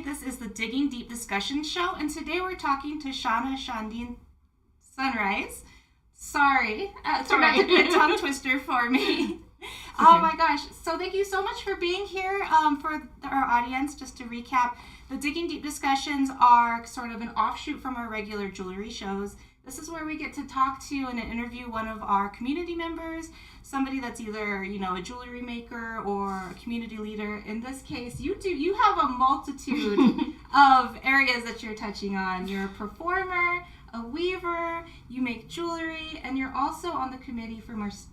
This is the Digging Deep discussion show, and today we're talking to Shawna Shandiin Sunrise. Sorry, it turned out to be a tongue twister for me. Oh my gosh. So thank you so much for being here. For our audience, just to recap, the Digging Deep discussions are sort of an offshoot from our regular jewelry shows. This is where we get to talk to and interview one of our community members, somebody that's either, a jewelry maker or a community leader. In this case, you have a multitude of areas that you're touching on. You're a performer, a weaver, you make jewelry, and you're also on the committee for Miss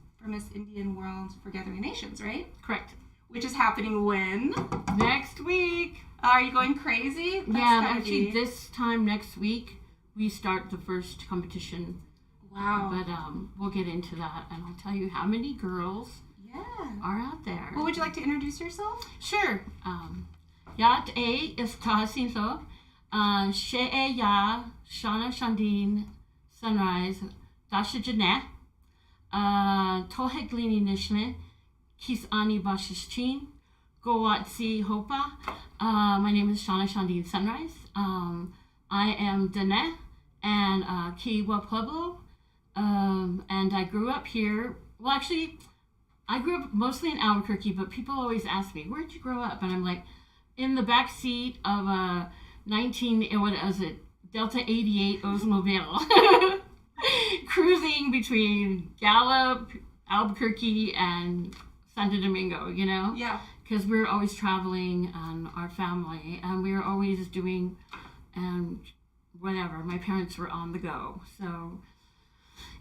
Indian World for Gathering Nations, right? Correct. Which is happening when? Next week. Are you going crazy? Actually, this time next week, we start the first competition. Wow. But we'll get into that, and I'll tell you how many girls are out there. Well, would you like to introduce yourself? Sure. Yat A is Tahasinso. She'e Ya, Shawna Shandiin Sunrise, Dasha Diné. Tohe Glini Nishme, Kis Ani Bashishchin, Gowatsi Hopa. My name is Shawna Shandiin Sunrise. I am Diné and Kewa Pueblo. And I grew up here. Well, actually, I grew up mostly in Albuquerque, but people always ask me, where'd you grow up? And I'm like, in the back seat of a Delta 88 Oldsmobile. Cruising between Gallup, Albuquerque, and Santo Domingo, Yeah. Because we were always traveling, our family, and we were always doing, whatever. My parents were on the go, so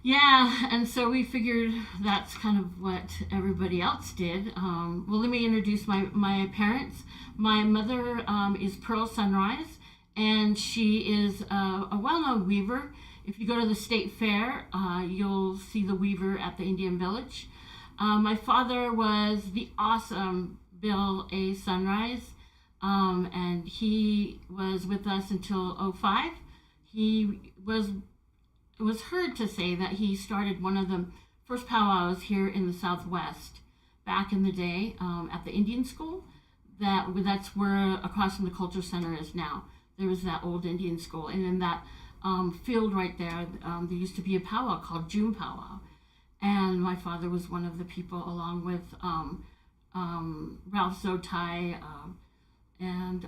yeah, and so we figured that's kind of what everybody else did. Well, let me introduce my parents. My mother is Pearl Sunrise, and she is a well-known weaver. If you go to the state fair, you'll see the weaver at the Indian Village. My father was the awesome Bill A. Sunrise, and he was with us until 2005. It was heard to say that he started one of the first powwows here in the Southwest back in the day at the Indian school. That's where across from the Culture Center is now. There was that old Indian school, and in that field right there, there used to be a powwow called June Powwow, and my father was one of the people, along with Ralph Zotai and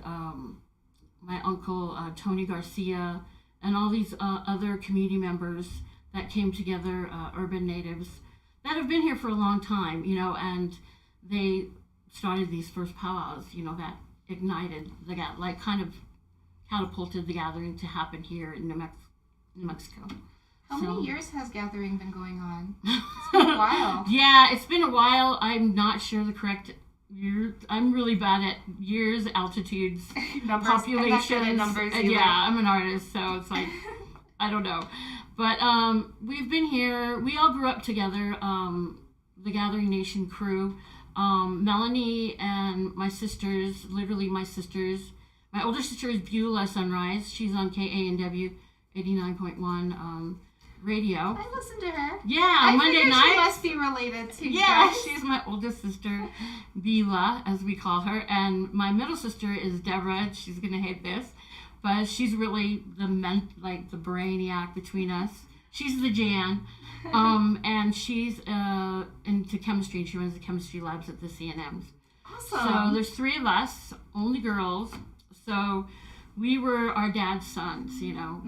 my uncle Tony Garcia, and all these other community members that came together, urban natives that have been here for a long time, and they started these first powwows, that ignited kind of catapulted the gathering to happen here in New Mexico. How many years has gathering been going on? It's been a while. Yeah, it's been a while. I'm not sure the correct year. I'm really bad at years, altitudes, numbers. populations. I'm not good at numbers either. Yeah, I'm an artist, so it's like, I don't know. But we've been here. We all grew up together, the Gathering Nation crew. Melanie and my sisters, literally my sisters. My older sister is Beulah Sunrise. She's on KANW 89.1 radio. I listen to her. Yeah, Monday night. She must be related to you Yeah, guys. she's my oldest sister, Beulah, as we call her. And my middle sister is Deborah. She's going to hate this. But she's really the brainiac between us. She's the Jan. And she's into chemistry, and she runs the chemistry labs at the CNMs. Awesome. So there's three of us, only girls. So we were our dad's sons,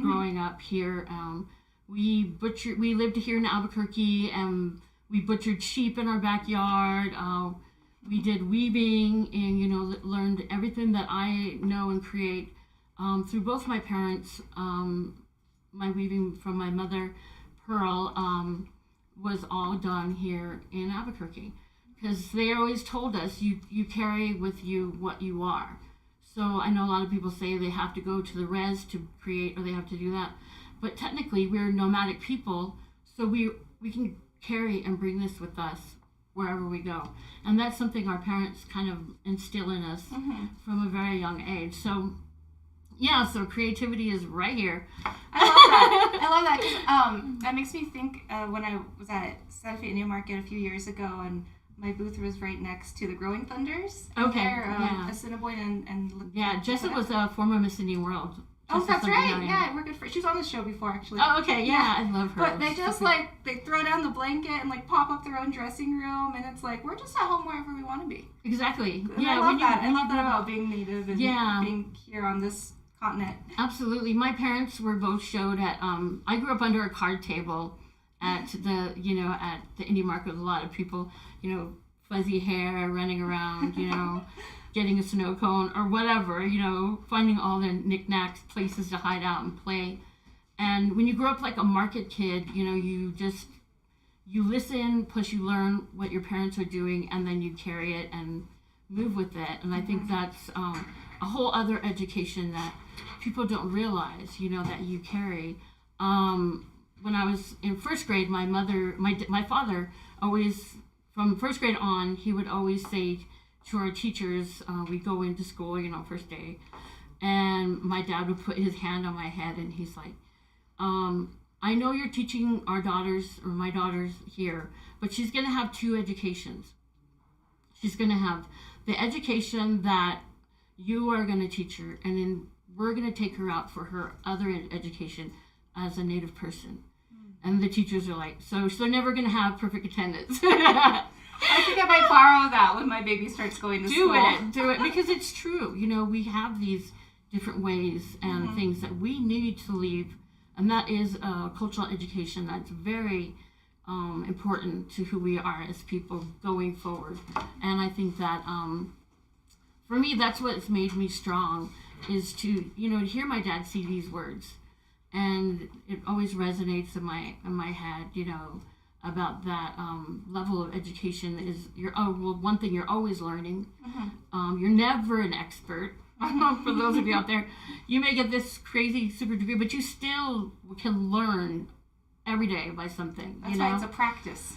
growing up here. We lived here in Albuquerque, and we butchered sheep in our backyard. We did weaving and, learned everything that I know and create through both my parents. My weaving from my mother, Pearl, was all done here in Albuquerque, because they always told us you carry with you what you are. So I know a lot of people say they have to go to the res to create, or they have to do that. But technically, we're nomadic people, so we can carry and bring this with us wherever we go. And that's something our parents kind of instill in us from a very young age. So, yeah, so creativity is right here. I love that. Because that makes me think when I was at Santa Fe New Market a few years ago, and my booth was right next to the Growing Thunders. Okay, Assiniboine and yeah, Jessa was a former Miss Indian World. Oh, that's right. Yeah, we're good friends. She was on the show before, actually. Oh, okay. Yeah, I love her. But they just, like, they throw down the blanket and, like, pop up their own dressing room, and it's like, we're just at home wherever we want to be. Exactly. And I love that. I love that about being Native and being here on this continent. Absolutely. My parents were both showed at, I grew up under a card table at the Indian market with a lot of people, fuzzy hair, running around, getting a snow cone or whatever, finding all the knickknacks, places to hide out and play. And when you grow up like a market kid, you listen, plus you learn what your parents are doing, and then you carry it and move with it. And I think that's a whole other education that people don't realize, that you carry. When I was in first grade, my father always, from first grade on, he would always say to our teachers, we'd go into school, first day, and my dad would put his hand on my head and he's like, I know you're teaching our daughters, or my daughters here, but she's going to have two educations. She's going to have the education that you are going to teach her, and then we're going to take her out for her other education as a Native person. And the teachers are like, so they're never going to have perfect attendance. I think I might borrow that when my baby starts going to school. Do it, because it's true. We have these different ways and things that we need to leave, and that is cultural education that's very important to who we are as people going forward. And I think that, for me, that's what's made me strong, is to, hear my dad say these words. And it always resonates in my head, about that level of education is one thing you're always learning. You're never an expert. For those of you out there, you may get this crazy super degree, but you still can learn every day by something. That's right. It's a practice.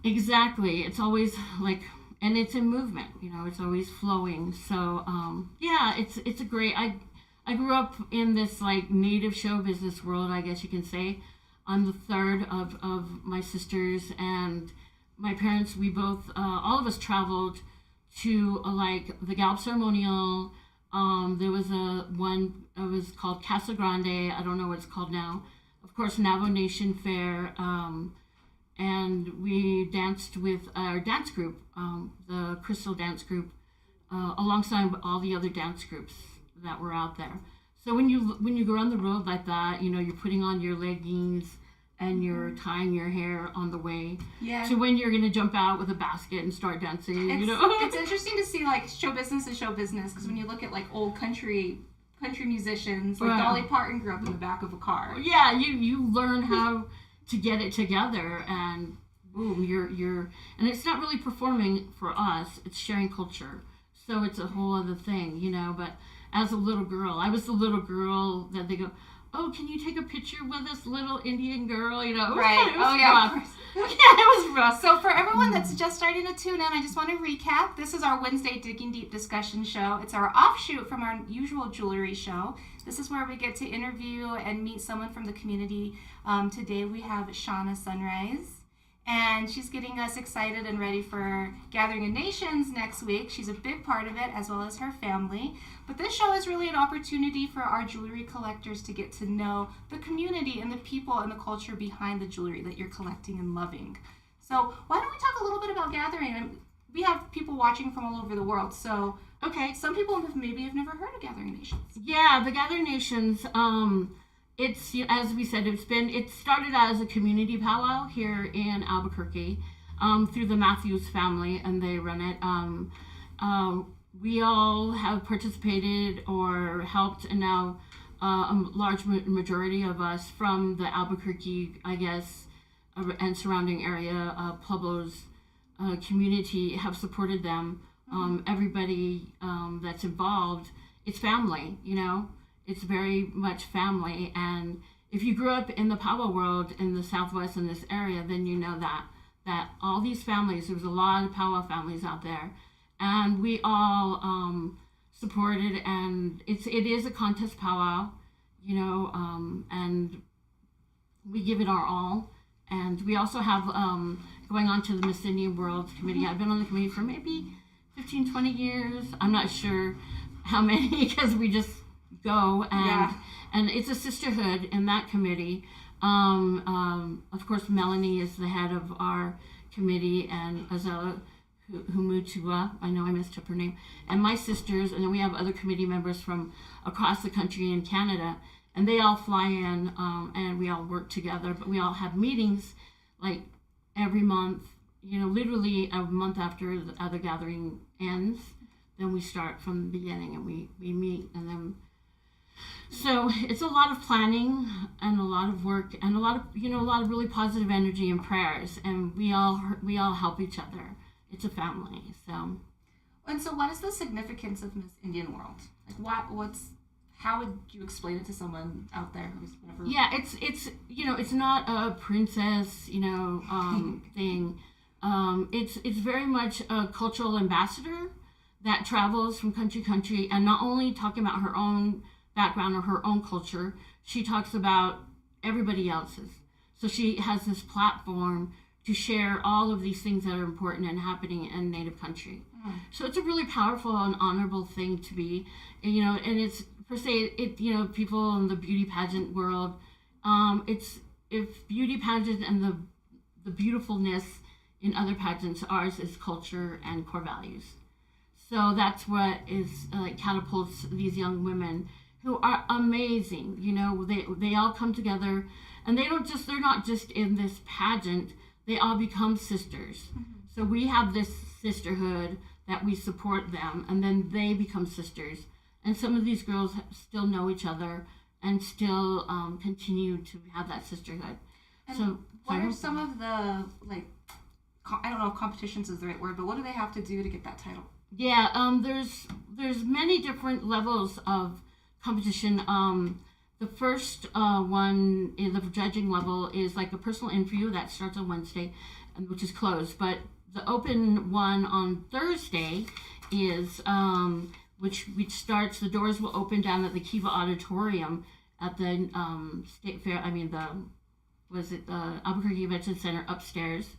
Exactly. It's always like, and it's in movement. It's always flowing. So it's a great. I grew up in this like Native show business world, I guess you can say. I'm the third of my sisters, and my parents, we both, all of us traveled to like the Gallup Ceremonial. There was one, it was called Casa Grande. I don't know what it's called now. Of course, Navajo Nation Fair. And we danced with our dance group, the Crystal Dance Group, alongside all the other dance groups that were out there. So when you go on the road like that, you're putting on your leggings and you're tying your hair on the way to when you're gonna jump out with a basket and start dancing. It's interesting to see like show business is show business, because when you look at like old country musicians, like Dolly Parton grew up in the back of a car. Yeah, you learn how to get it together, and boom, you're and it's not really performing for us, it's sharing culture. So it's a whole other thing, but as a little girl, I was the little girl that they go, oh, can you take a picture with this little Indian girl? It was right. It was rough. Yeah, it was rough. So for everyone that's just starting to tune in, I just want to recap. This is our Wednesday Digging Deep discussion show. It's our offshoot from our usual jewelry show. This is where we get to interview and meet someone from the community. Today we have Shawna Sunrise, and she's getting us excited and ready for Gathering of Nations next week. She's a big part of it, as well as her family. But this show is really an opportunity for our jewelry collectors to get to know the community and the people and the culture behind the jewelry that you're collecting and loving. So why don't we talk a little bit about Gathering? We have people watching from all over the world, so some people maybe have never heard of Gathering of Nations. Yeah, the Gathering Nations, it's, as we said, it started as a community powwow here in Albuquerque through the Matthews family, and they run it. We all have participated or helped, and now a large majority of us from the Albuquerque, I guess, and surrounding area, Pueblo's community have supported them. Everybody that's involved, it's family, It's very much family, and if you grew up in the powwow world in the Southwest in this area, then you know that all these families, there was a lot of powwow families out there, and we all supported, and it is a contest powwow, and we give it our all, And we also have going on to the Miss Indian World Committee. I've been on the committee for maybe 15, 20 years. I'm not sure how many because we just go. And it's a sisterhood in that committee. Of course, Melanie is the head of our committee, and Azella Humutua, I know I messed up her name, and my sisters, and then we have other committee members from across the country in Canada, and they all fly in, and we all work together, but we all have meetings like every month, literally a month after the other gathering ends, then we start from the beginning and we meet, and then so it's a lot of planning and a lot of work and a lot of really positive energy and prayers, and we all help each other. It's a family. So. And so, what is the significance of Miss Indian World? Like, how would you explain it to someone out there who's never? Yeah, it's not a princess thing. It's very much a cultural ambassador that travels from country to country, and not only talking about her own background or her own culture, she talks about everybody else's. So she has this platform to share all of these things that are important and happening in Native country. So it's a really powerful and honorable thing to be, and it's per se, people in the beauty pageant world, if beauty pageant and the beautifulness in other pageants, ours is culture and core values. So that's what is catapults these young women who are amazing. They all come together, and they're not just in this pageant, they all become sisters. So we have this sisterhood that we support them, and then they become sisters. And some of these girls still know each other and still continue to have that sisterhood. And so what are some of the, I don't know if competitions is the right word, but what do they have to do to get that title? Yeah, there's many different levels of competition. The first one in the judging level is like a personal interview that starts on Wednesday, which is closed. But the open one on Thursday is which starts. The doors will open down at the Kewa Auditorium at the State Fair. The Albuquerque Convention Center upstairs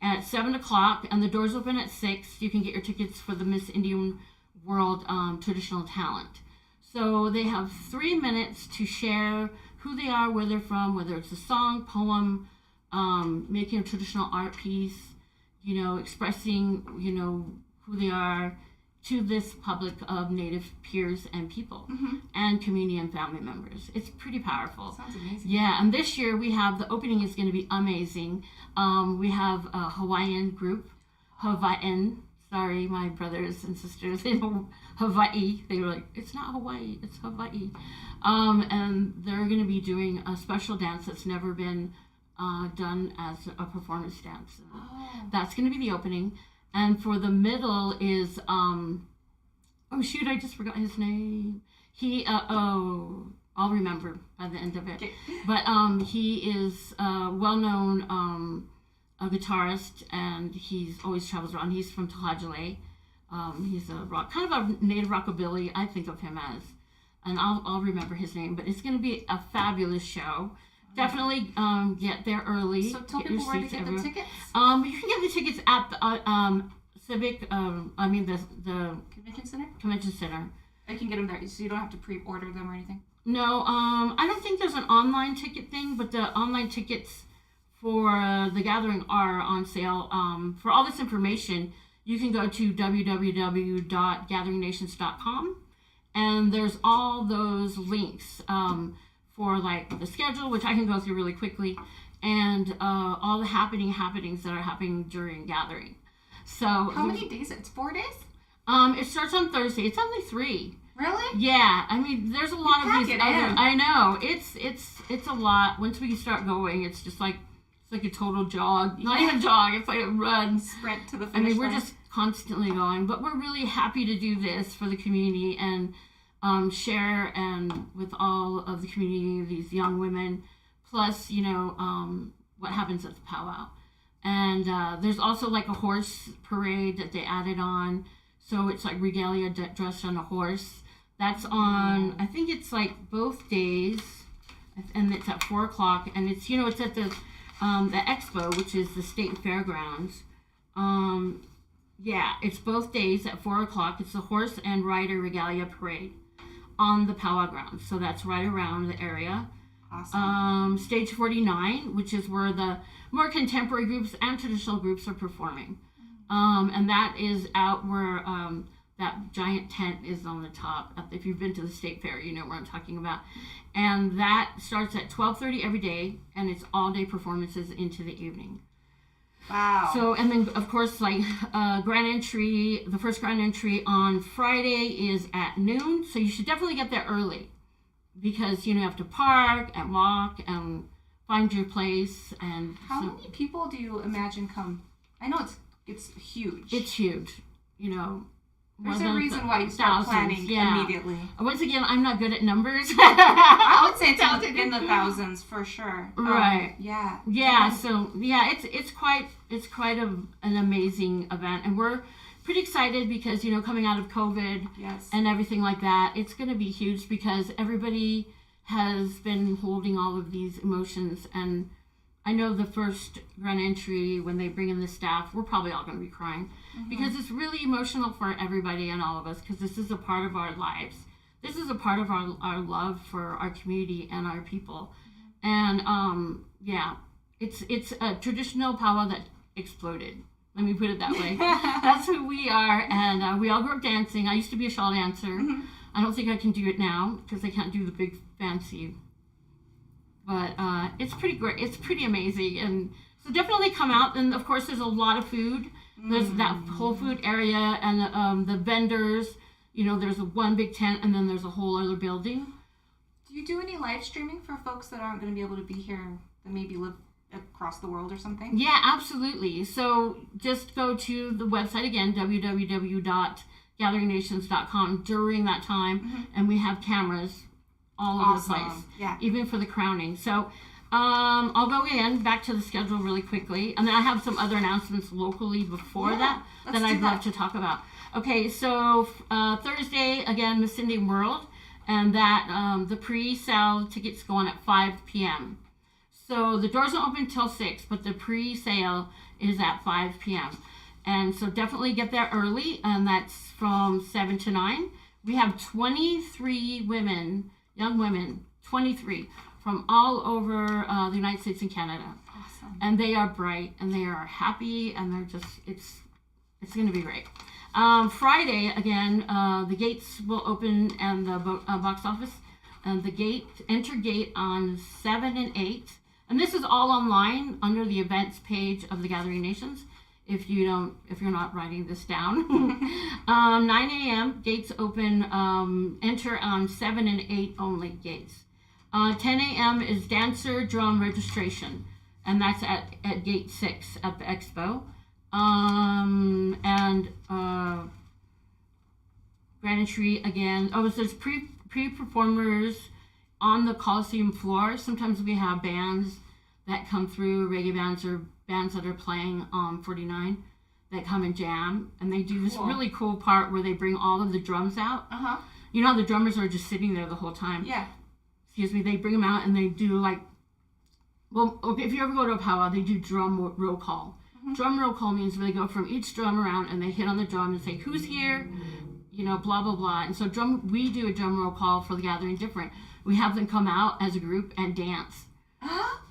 at 7:00, and the doors open at 6. You can get your tickets for the Miss Indian World Traditional Talent. So they have 3 minutes to share who they are, where they're from, whether it's a song, poem, making a traditional art piece, expressing, who they are to this public of Native peers and people and community and family members. It's pretty powerful. Sounds amazing. Yeah, and this year the opening is going to be amazing. We have a Hawaiian group, sorry, my brothers and sisters in Hawaii. They were like, it's not Hawaii, it's Hawaii. And they're going to be doing a special dance that's never been done as a performance dance. That's going to be the opening. And for the middle is, I just forgot his name. I'll remember by the end of it. But he is a well-known a guitarist, and he's always travels around. He's from Tulajale. He's kind of a native rockabilly, I think of him as. And I'll remember his name. But it's going to be a fabulous show. Definitely get there early. So tell people where to get the tickets. You can get the tickets at the Civic. The Convention Center. Convention Center. You can get them there, so you don't have to pre-order them or anything. No, I don't think there's an online ticket thing, but the online tickets for the gathering are on sale. For all this information, you can go to www.gatheringnations.com, and there's all those links for the schedule, which I can go through really quickly, and all the happenings that are happening during gathering. So how many days? It's 4 days? It starts on Thursday. It's only 3. Really? Yeah. I mean, there's a lot of these other. I know. It's a lot. Once we start going, it's just it's like a total jog. Not even jog. It's like a run. Sprint to the finish line. We're just constantly going, but we're really happy to do this for the community and share and with all of the community, these young women, plus what happens at the powwow. And there's also a horse parade that they added on. So it's like regalia dressed on a horse. That's on, I think it's both days, and it's at 4:00. And it's, it's at the the expo, which is the state fairgrounds. It's both days at 4 o'clock. It's the horse and rider regalia parade on the powwow grounds. So that's right around the area. Awesome. Stage 49, which is where the more contemporary groups and traditional groups are performing. And that is out where that giant tent is on the top. If you've been to the state fair, you know what I'm talking about. And that starts at 12:30 every day, and it's all day performances into the evening. Wow. So, and then of course, like grand entry, the first grand entry on Friday is at noon. So you should definitely get there early, because you have to park and walk and find your place. And how many people do you imagine come? I know it's huge. It's huge. There's a reason why you start planning immediately. Once again, I'm not good at numbers. I would say it's in the thousands for sure. Right. Yeah. Yeah. So it's quite an amazing event, and we're pretty excited because coming out of COVID and everything like that, it's going to be huge because everybody has been holding all of these emotions. And I know the first grand entry, when they bring in the staff, we're probably all going to be crying because it's really emotional for everybody and all of us, because this is a part of our lives. This is a part of our love for our community and our people. And it's a traditional powwow that exploded. Let me put it that way. That's who we are, and we all grew up dancing. I used to be a shawl dancer. I don't think I can do it now because I can't do the big fancy. But it's pretty great. It's pretty amazing. And so definitely come out. And, of course, there's a lot of food. There's that whole food area and the vendors. There's one big tent, and then there's a whole other building. Do you do any live streaming for folks that aren't going to be able to be here, that maybe live across the world or something? Yeah, absolutely. So just go to the website again, www.gatheringnations.com during that time, and we have cameras all over the place, even for the crowning. So I'll go back to the schedule really quickly, and then I have some other announcements locally before that I'd love to talk about. Okay, so Thursday, again, Miss Cindy World, and that the pre-sale tickets go on at 5 p.m. So the doors don't open until 6, but the pre-sale is at 5 p.m. And so definitely get there early, and that's from 7 to 9. We have 23 women, young women, 23, from all over the United States and Canada. Awesome. And they are bright, and they are happy, and they're just, it's going to be great. Friday, again, the gates will open, and the box office, and the enter gate on 7 and 8. And this is all online under the events page of the Gathering Nations. If you're not writing this down, 9 a.m. gates open. Enter on 7 and 8 only gates. 10 a.m. is dancer drum registration, and that's at gate 6 at the expo. Grand entry again. Oh, so there's pre-performers on the Coliseum floor. Sometimes we have bands that come through, reggae bands or bands that are playing 49 that come and jam, and they do this really cool part where they bring all of the drums out. You know how the drummers are just sitting there the whole time? Yeah. Excuse me. They bring them out and they do if you ever go to a powwow, they do drum roll call. Drum roll call means they go from each drum around and they hit on the drum and say, who's here? Blah, blah, blah. And so we do a drum roll call for the Gathering different. We have them come out as a group and dance.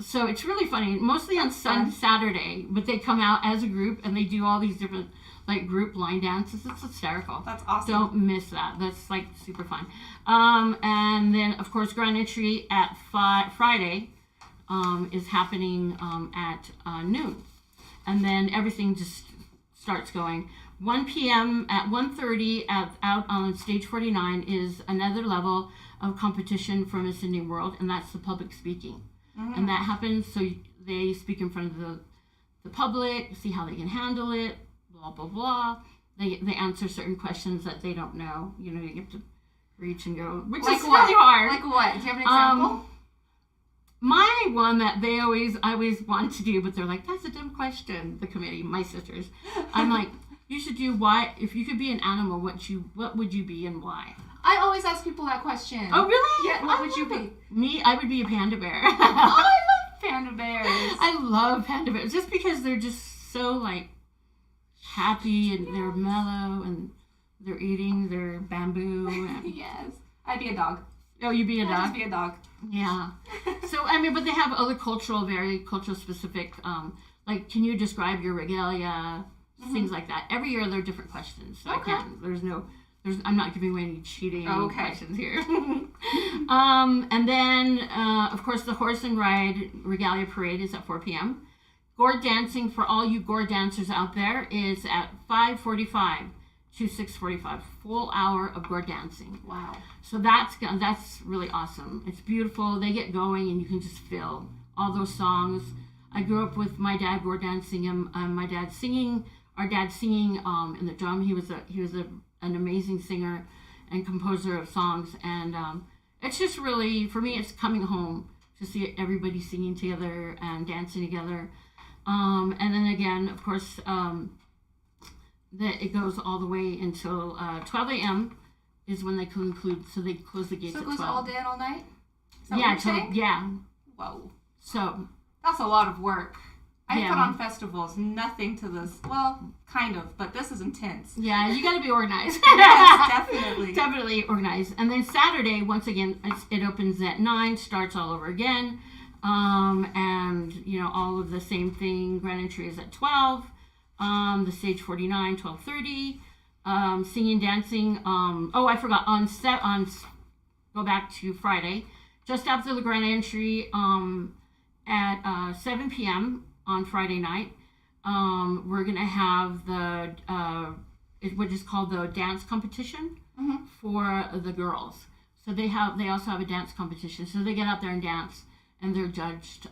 So it's really funny, mostly on Saturday, but they come out as a group and they do all these different group line dances. It's hysterical. That's awesome. Don't miss that. That's super fun. And then of course grand entry at Friday is happening at noon, and then everything just starts going. 1 p.m. at 1:30 out on stage 49 is another level of competition for Miss Sydney World, and that's the public speaking. And that happens, so they speak in front of the public, see how they can handle it, blah, blah, blah. They answer certain questions that they don't know. You have to reach and go, which is really hard. Like what? Do you have an example? My one that I always want to do, but they're like, that's a dumb question, the committee, my sisters. I'm like, you should do if you could be an animal, what would you be and why? I always ask people that question. Oh, really? Yeah, what would you be? Me, I would be a panda bear. Oh, I love panda bears. I love panda bears just because they're just so like happy and they're mellow and they're eating their bamboo. And... Yes. I'd be a dog. Oh, you'd be a dog? I'd just be a dog. Yeah. So, I mean, but they have other very cultural specific, like, can you describe your regalia? Things like that. Every year there are different questions. So Okay. I'm not giving away any cheating questions here. And then, of course, the horse and ride regalia parade is at 4 p.m. Gourd dancing for all you gourd dancers out there is at 5:45 to 6:45. Full hour of gourd dancing. Wow. So that's really awesome. It's beautiful. They get going and you can just feel all those songs. I grew up with my dad gourd dancing and my dad singing. Our dad singing in the drum. He was an amazing singer and composer of songs, and it's just really, for me, it's coming home to see everybody singing together and dancing together. And then again, of course, that it goes all the way until 12 a.m. is when they conclude. So they close the gates at 12. So it goes all day and all night? Is that Yeah, what you're saying? yeah. Whoa. So that's a lot of work. I Yeah. put on festivals, nothing to this. Well, kind of, but this is intense. yeah, you got to be organized. Yes, definitely. Definitely organized. And then Saturday, once again, it opens at 9, starts all over again. And, you know, all of the same thing. Grand entry is at 12. The stage 49, 12:30. Singing, dancing. I forgot. Go back to Friday. Just after the grand entry, at 7 p.m. on Friday night, we're going to have what is called the dance competition for the girls. So they also have a dance competition. So they get out there and dance, and they're judged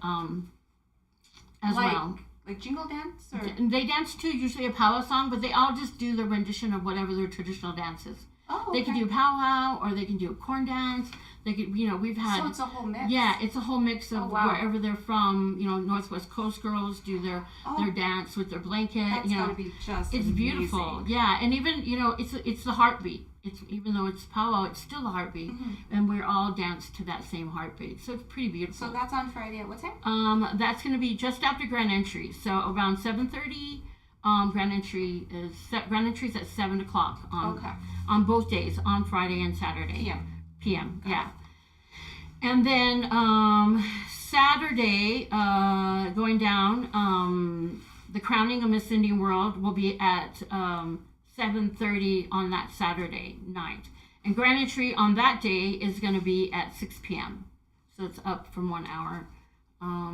as well. Like jingle dance? Or? They dance too, usually a powwow song, but they all just do the rendition of whatever their traditional dance is. Oh, okay. They can do a powwow, or they can do a corn dance. They could, we've had... So it's a whole mix? Yeah, it's a whole mix of wherever they're from. Northwest Coast girls do their dance with their blanket. That's gotta be just It's amazing. Beautiful. Yeah, and even, it's the heartbeat. Even though it's powwow, it's still the heartbeat. And we're all dance to that same heartbeat. So it's pretty beautiful. So that's on Friday at what time? That's going to be just after grand entry. So around 7:30. Grand entry is at 7 o'clock on both days, on Friday and Saturday. PM. Yeah. And then Saturday, going down, the crowning of Miss Indian World will be at 7:30 on that Saturday night. And grand entry on that day is going to be at 6 p.m. So it's up from 1 hour.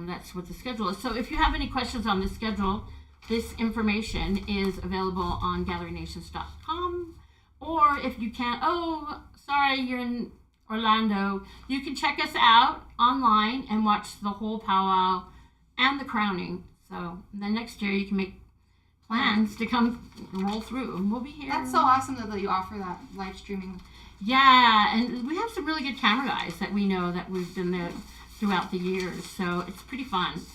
That's what the schedule is. So if you have any questions on the schedule, this information is available on GalleryNations.com. Or if you can't, sorry, you're in Orlando, you can check us out online and watch the whole powwow and the crowning. So then next year you can make plans to come roll through, and we'll be here. That's so awesome that you offer that live streaming. Yeah, and we have some really good camera guys that we know that we've been there throughout the years, so it's pretty fun.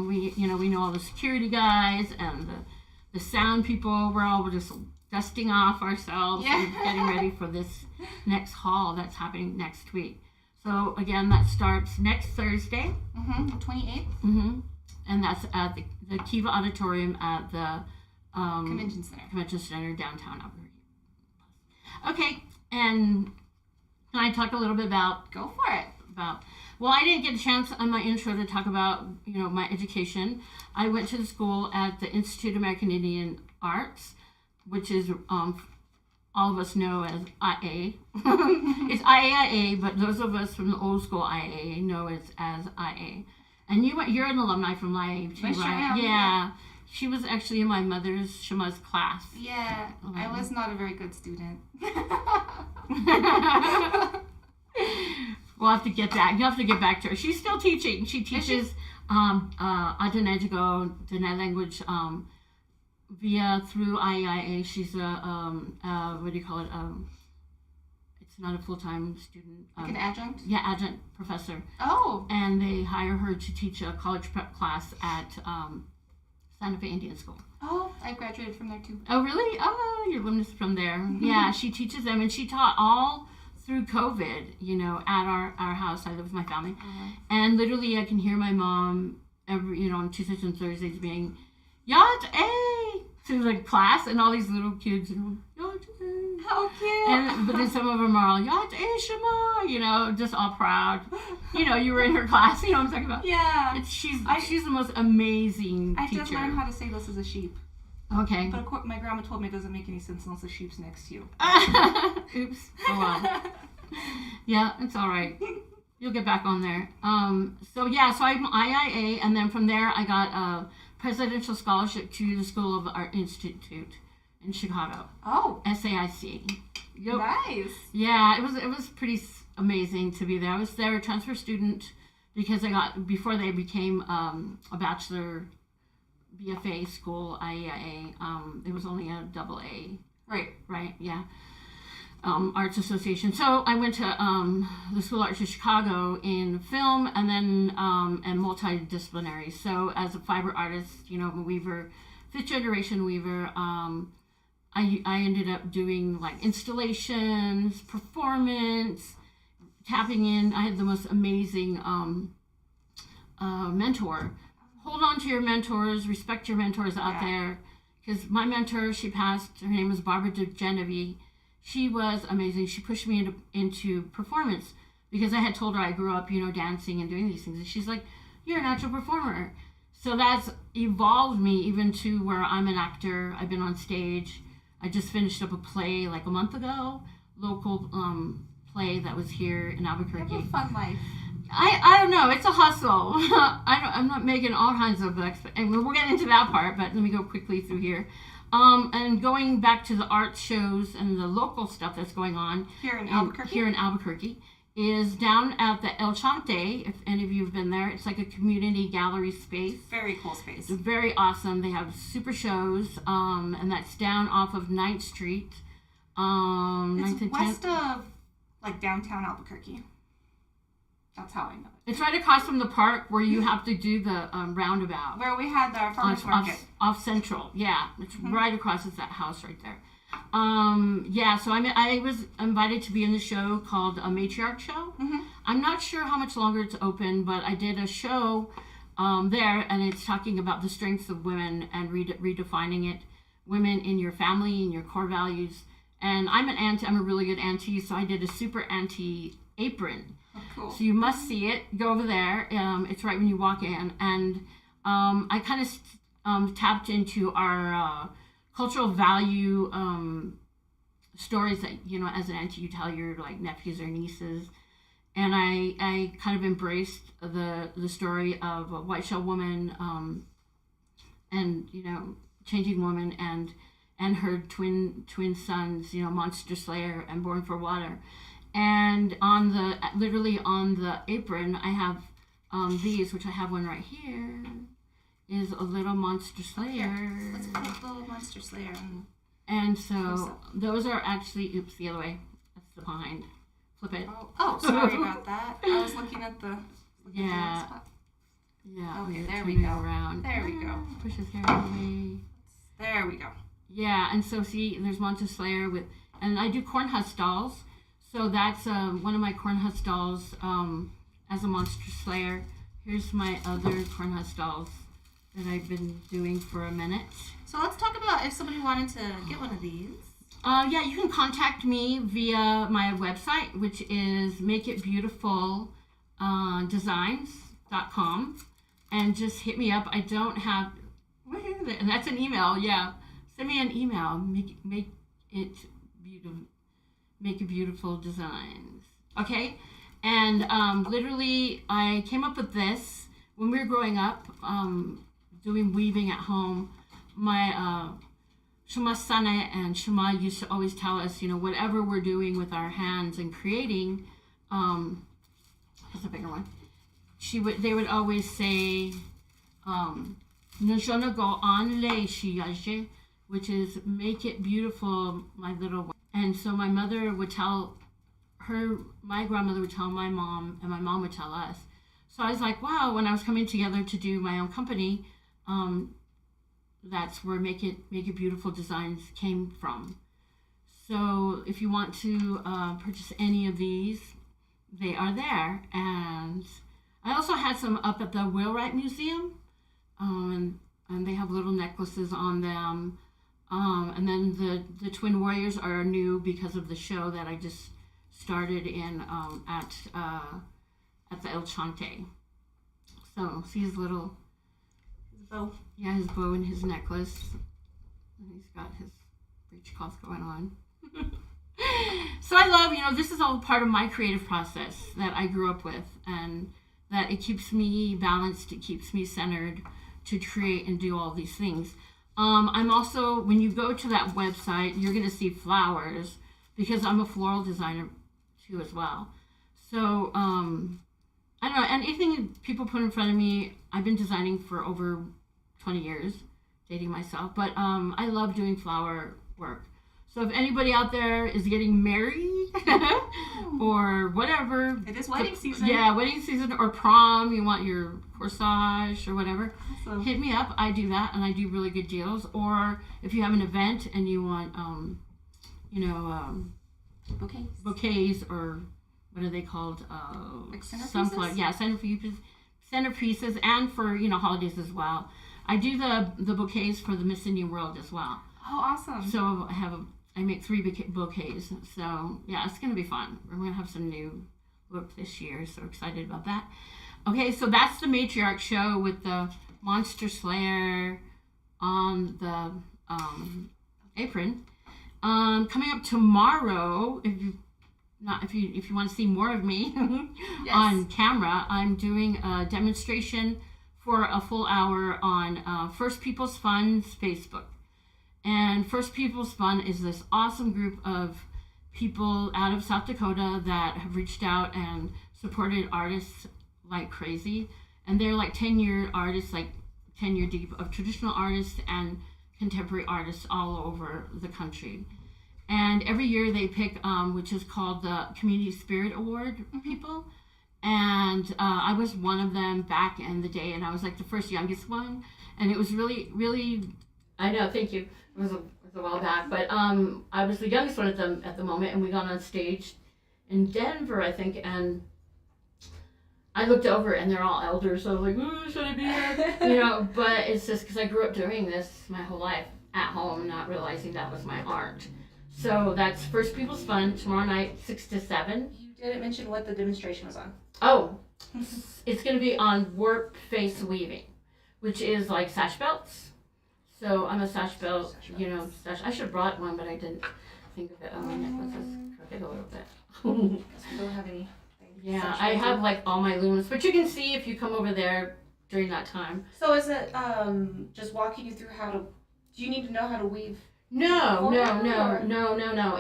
We know all the security guys and the sound people. We're all just dusting off ourselves and getting ready for this next haul that's happening next week. So again, that starts next Thursday. 28th. And that's at the Kewa Auditorium at the Convention Center downtown Albuquerque. Okay, and can I talk a little bit about... Go for it. Well, I didn't get a chance on my intro to talk about, my education. I went to the school at the Institute of American Indian Arts, which is all of us know as IA. It's IAIA, but those of us from the old school IAA know it as IA. And you're an alumni from LIAE too, I sure right? am, Yeah. She was actually in my mother's Shama's class. Yeah, I was not a very good student. We'll have to get that. You have to get back to her. She's still teaching. She teaches Diné language through IEIA. She's a what do you call it? It's not a full-time student. Like an adjunct? Yeah, adjunct professor. Oh. And they hire her to teach a college prep class at Santa Fe Indian School. Oh, I graduated from there too. Oh, really? Oh, your alumnus from there. Yeah, she teaches them, and she taught all through COVID, at our house. I live with my family. And literally I can hear my mom every, on Tuesdays and Thursdays being, Yat A, to like class, and all these little kids, Yat A. How cute. But then some of them are all, Yat A Shema, just all proud. You were in her class, what I'm talking about. Yeah. She's the most amazing teacher. I did learn how to say this as a sheep. Okay. But of course, my grandma told me it doesn't make any sense unless the sheep's next to you. Oops. Oh well. Yeah, it's all right. You'll get back on there. So I'm IIA, and then from there I got a presidential scholarship to the School of Art Institute in Chicago. Oh. SAIC. Yep. Nice. Yeah, it was pretty amazing to be there. I was there a transfer student because before they became a bachelor BFA school, IEIA, it was only a double A. Right, yeah. Arts Association. So I went to the School of Arts of Chicago in film, and then and multidisciplinary. So as a fiber artist, I'm a weaver, 5th generation weaver. I ended up doing like installations, performance, tapping in. I had the most amazing mentor. Hold on to your mentors, respect your mentors out there. Because my mentor, she passed, her name was Barbara Genevieve. She was amazing. She pushed me into performance because I had told her I grew up, dancing and doing these things. And she's like, you're a natural performer. So that's evolved me even to where I'm an actor. I've been on stage. I just finished up a play like a month ago, local play that was here in Albuquerque. You have a fun life. I don't know. It's a hustle. I'm not making all kinds of books, and we'll get into that part, but let me go quickly through here. And going back to the art shows and the local stuff that's going on here in Albuquerque is down at the El Chante. If any of you have been there, it's like a community gallery space. Very cool space. It's very awesome. They have super shows, and that's down off of 9th Street. It's west of like downtown Albuquerque. That's how I know it. It's right across from the park where you have to do the roundabout. Where we had our farmers market. Off Central, yeah. It's right across. It's that house right there. So I was invited to be in the show called a Matriarch Show. I'm not sure how much longer it's open, but I did a show there, and it's talking about the strengths of women and redefining it. Women in your family and your core values. And I'm a really good auntie, so I did a super auntie apron. Oh, cool. So you must see it. Go over there. It's right when you walk in. And I kind of tapped into our cultural value stories that, as an auntie, you tell your like nephews or nieces. And I kind of embraced the story of a white shell woman and, changing woman and her twin sons, Monster Slayer and Born for Water. And literally on the apron, I have these, which I have one right here, is a little Monster Slayer. Here, let's put a little Monster Slayer in. And so those are actually, the other way. That's the behind. Flip it. Oh, sorry about that. I was looking at the spot. Yeah. Okay, there we go. Around. There we go. Push his hair away. There we go. Yeah, and so see, there's Monster Slayer and I do corn husk dolls. So that's one of my corn husk dolls as a Monster Slayer. Here's my other corn husk dolls that I've been doing for a minute. So let's talk about if somebody wanted to get one of these. You can contact me via my website, which is makeitbeautifuldesigns.com, and just hit me up. I don't have, and that's an email. Yeah, send me an email. Make it beautiful designs. Okay, and literally, I came up with this when we were growing up, doing weaving at home. My Shawna Sana and Shawna used to always tell us, whatever we're doing with our hands and creating, here's a bigger one. They would always say, "Nshona go on le shiyaje," which is make it beautiful, my little one. And so my mother would tell my grandmother would tell my mom, and my mom would tell us. So I was like, wow, when I was coming together to do my own company, that's where Make It Beautiful Designs came from. So So if you want to purchase any of these, they are there. And I also had some up at the Wheelwright Museum, and they have little necklaces on them. And then the Twin Warriors are new because of the show that I just started in at the El Chante. So see his little bow. Yeah, his bow and his necklace. And he's got his breech cloth going on. So I love, this is all part of my creative process that I grew up with, and that it keeps me balanced, it keeps me centered to create and do all these things. I'm also, when you go to that website, you're going to see flowers, because I'm a floral designer too as well. So, I don't know, anything people put in front of me, I've been designing for over 20 years, dating myself, but I love doing flower work. So if anybody out there is getting married or whatever. It is wedding season. Yeah, wedding season or prom, you want your corsage or whatever, awesome. Hit me up. I do that, and I do really good deals. Or if you have an event and you want, bouquets or what are they called? Like centerpieces? Yeah, centerpieces, and for, holidays as well. I do the bouquets for the Miss Indian World as well. Oh, awesome. So I make 3 bouquets. So, yeah, it's going to be fun. We're going to have some new look this year. So excited about that. Okay, so that's the matriarch show with the Monster Slayer on the apron. Coming up tomorrow, if you want to see more of me yes. on camera, I'm doing a demonstration for a full hour on First People's Fund's Facebook. And First People's Fund is this awesome group of people out of South Dakota that have reached out and supported artists like crazy. And they're like 10-year artists, like 10-year deep of traditional artists and contemporary artists all over the country. And every year they pick, which is called the Community Spirit Award people. And I was one of them back in the day, and I was like the first youngest one. And it was really, really, I know, thank you. It was a while back, but I was the youngest one at the moment, and we got on stage in Denver, I think, and I looked over, and they're all elders, so I was like, ooh, should I be here? But it's just because I grew up doing this my whole life at home, not realizing that was my art. So that's First People's Fund, tomorrow night, 6 to 7. You didn't mention what the demonstration was on. Oh, it's going to be on warp face weaving, which is like sash belts. So I'm a sash belt, I should have brought one, but I didn't think of it. Oh, my necklace is crooked a little bit. I don't have any. Yeah, I have like all my looms, but you can see if you come over there during that time. So is it just walking you through do you need to know how to weave? No.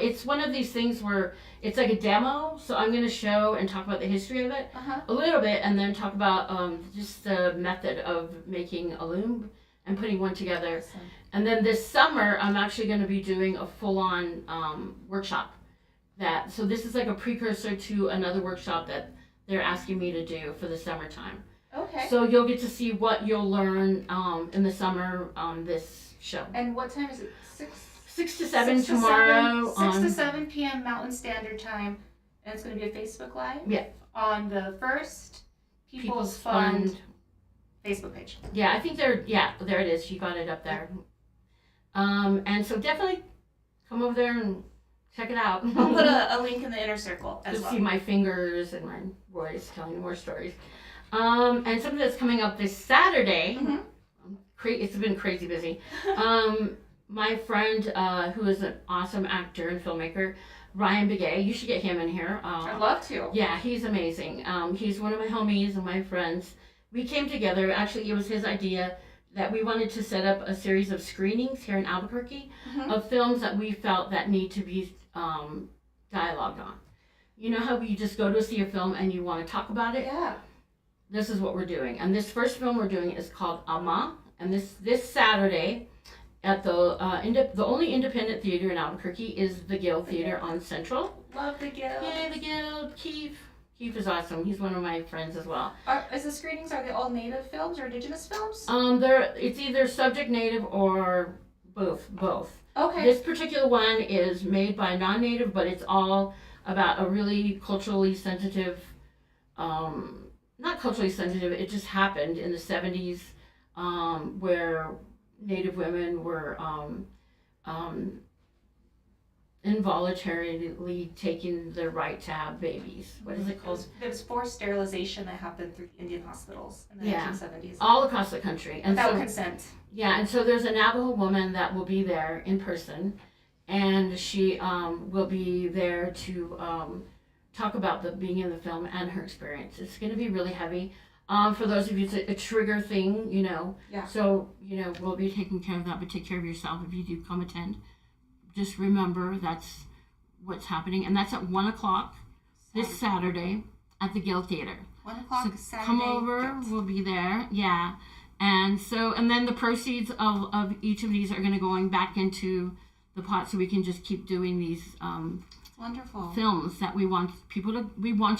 It's one of these things where it's like a demo, so I'm going to show and talk about the history of it a little bit, and then talk about just the method of making a loom and putting one together. Awesome. And then this summer, I'm actually going to be doing a full-on workshop. So this is like a precursor to another workshop that they're asking me to do for the summertime. Okay. So you'll get to see what you'll learn in the summer on this show. And what time is it? 6 to 7 tomorrow. 6 to 7 p.m. Mountain Standard Time. And it's going to be a Facebook Live? Yeah. On the First People's Fund Facebook page. Yeah, I think there it is. You got it up there. And so definitely come over there and check it out. I'll put a link in the inner circle as well. See my fingers and my voice telling more stories. And something that's coming up this Saturday. Mm-hmm. It's been crazy busy. My friend, who is an awesome actor and filmmaker, Ryan Begay, you should get him in here. I'd love to. Yeah, he's amazing. He's one of my homies and my friends. We came together, actually it was his idea, that we wanted to set up a series of screenings here in Albuquerque of films that we felt that need to be dialogued on. You know how you just go to see a film and you want to talk about it? Yeah. This is what we're doing. And this first film we're doing is called Ama. And this Saturday at the only independent theater in Albuquerque is the Guild Theater on Central. Love the Guild. Yay, the Guild. Keith is awesome. He's one of my friends as well. Are they all native films or indigenous films? It's either subject native or both. Okay. This particular one is made by non-native, but it's all about a really culturally sensitive, not culturally sensitive, it just happened in the 70s, where native women were um, involuntarily taking the right to have babies. What is it called? There was forced sterilization that happened through Indian hospitals in the 1970s. All across the country. And without consent. Yeah, and so there's a Navajo woman that will be there in person, and she will be there to talk about being in the film and her experience. It's going to be really heavy. For those of you, it's a trigger thing, you know. Yeah. So, you know, we'll be taking care of that, but take care of yourself if you do come attend. Just remember that's what's happening, and that's at 1 o'clock this Saturday at the Guild Theater. 1 o'clock so Saturday. Come over, we'll be there, yeah. And then the proceeds of each of these are going to going back into the pot, so we can just keep doing these wonderful films that we want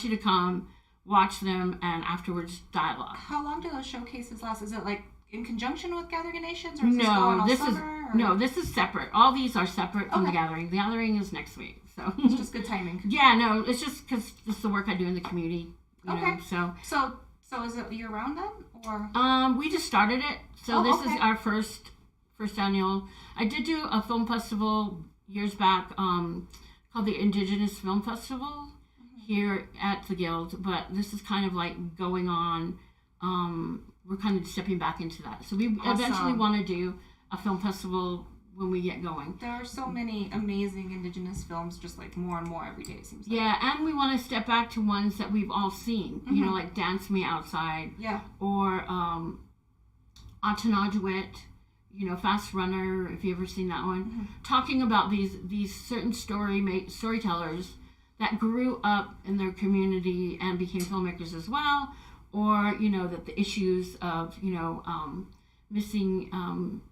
you to come watch them and afterwards dialogue. How long do those showcases last? Is it like in conjunction with Gathering of Nations, or is this going all summer? No, this is separate. All these are separate from the Gathering. The Gathering is next week, so it's just good timing. Yeah, no, it's just because it's the work I do in the community. You know, so is it year round then, or? We just started it, so this is our first annual. I did do a film festival years back, called the Indigenous Film Festival here at the Guild, but this is kind of like going on. We're kind of stepping back into that. So we eventually want to do a film festival when we get going. There are so many amazing Indigenous films, just like more and more every day, it seems like. Yeah, and we want to step back to ones that we've all seen, you know, like Dance Me Outside. Yeah. Or Atanajwit, you know, Fast Runner, if you've ever seen that one. Talking about these certain storytellers that grew up in their community and became filmmakers as well. Or, you know, that the issues of, you know, missing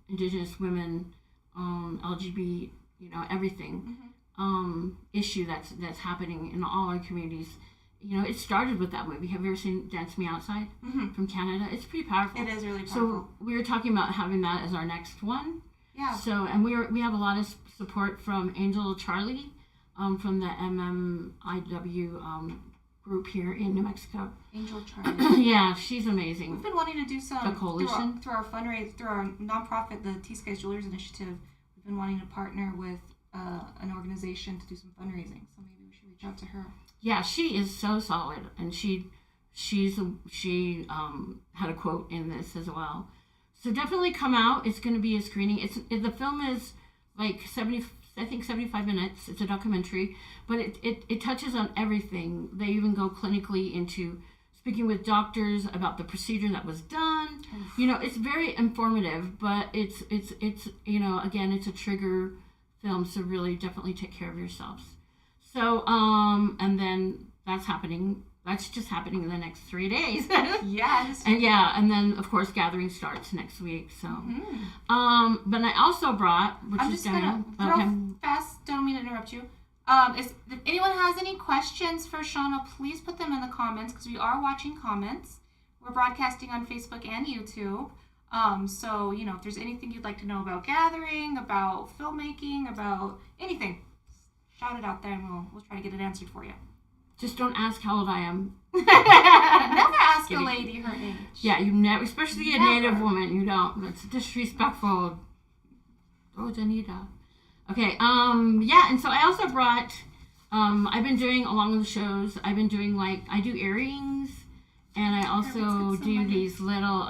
Indigenous women, LGBT, you know, everything, issue that's happening in all our communities. You know, it started with that movie. Have you ever seen Dance Me Outside from Canada? It's pretty powerful. It is really powerful. So we were talking about having that as our next one. Yeah. So, and we have a lot of support from Angel Charlie, from the MMIW group here in New Mexico. Angel Charlie. Yeah, she's amazing. We've been wanting to do some the coalition through our fundraise, through our nonprofit, the T.Skies Jewelers Initiative. We've been wanting to partner with an organization to do some fundraising. So maybe we should reach out to her. Yeah, she is so solid, and she had a quote in this as well. So definitely come out. It's going to be a screening. The film is like 75 minutes. It's a documentary, but it touches on everything. They even go clinically into speaking with doctors about the procedure that was done. You know, it's very informative, but it's you know, again, it's a trigger film, so really definitely take care of yourselves. So and then that's happening. That's just happening in the next 3 days. Yes. And then of course Gathering starts next week. So, but I also brought, which I'm is just gonna real fast. Don't mean to interrupt you. If anyone has any questions for Shawna, please put them in the comments because we are watching comments. We're broadcasting on Facebook and YouTube. So you know, if there's anything you'd like to know about Gathering, about filmmaking, about anything, shout it out there, and we'll try to get it answered for you. Just don't ask how old I am. Never ask a lady her age. Yeah, you never, especially a Native woman, you don't. That's disrespectful. Oh, Janita. Okay, yeah, and so I also brought, I've been doing, along with the shows, I've been doing, like, I do earrings, and I also do these little,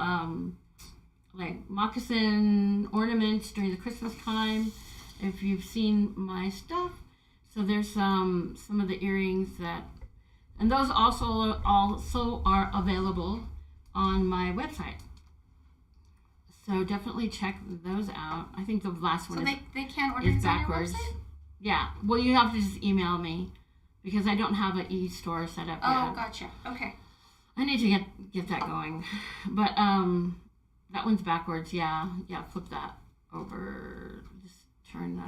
like, moccasin ornaments during the Christmas time, if you've seen my stuff. So there's some of the earrings that, and those also are available on my website. So definitely check those out. I think the last one they can't order these backwards. On your website? Yeah. Well, you have to just email me because I don't have an e-store set up yet. Oh, gotcha. Okay. I need to get that going. But that one's backwards. Yeah. Yeah, flip that over. Just turn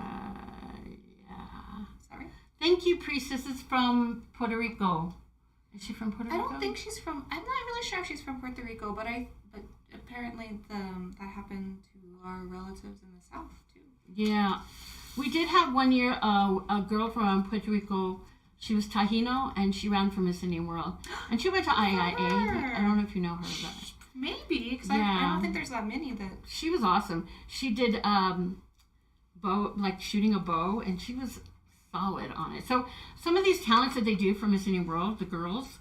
Sorry. Thank you, Priestess. Is from Puerto Rico. Is she from Puerto Rico? I don't think she's from. I'm not really sure if she's from Puerto Rico, but apparently that happened to our relatives in the South too. Yeah. We did have one year a girl from Puerto Rico. She was Taino, and she ran for Miss Indian World. And she went to IIA. I don't know if you know her, but... Maybe, because I don't think there's that many that... She was awesome. She did bow, like shooting a bow, and she was solid on it. So some of these talents that they do for Miss Indian World, the girls,